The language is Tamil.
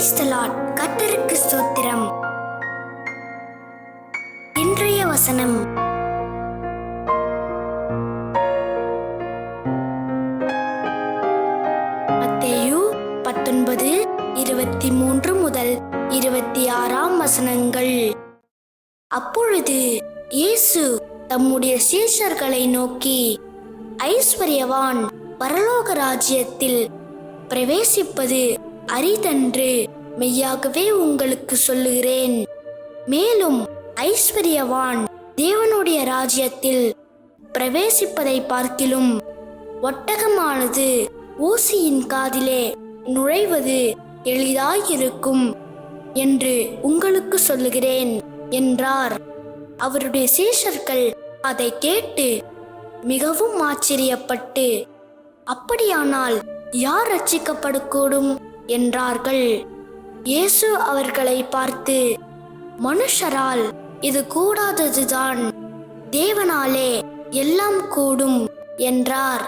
Praise the Lord. கர்த்தருக்கு ஸ்தோத்திரம். இன்றைய வசனம் மத்தேயு 19:23 முதல் 26 வசனங்கள். அப்பொழுது இயேசு தம்முடைய சீஷர்களை நோக்கி, ஐஸ்வர்யவான் பரலோக ராஜ்யத்தில் பிரவேசிப்பது அரிதென்று மெய்யாகவே உங்களுக்கு சொல்லுகிறேன். மேலும் ஐஸ்வர்யவான் தேவனுடைய ராஜ்யத்தில் பிரவேசிப்பதை பார்க்கிலும் ஒட்டகமானது ஊசியின் காதிலே நுழைவது எளிதாயிருக்கும் என்று உங்களுக்கு சொல்லுகிறேன் என்றார். அவருடைய சீஷர்கள் அதை கேட்டு மிகவும் ஆச்சரியப்பட்டு, அப்படியானால் யார் ரட்சிக்கப்படக்கூடும் என்றார்கள். இயேசு அவர்களை பார்த்து, மனுஷரால் இது கூடாததுதான், தேவனாலே எல்லாம் கூடும் என்றார்.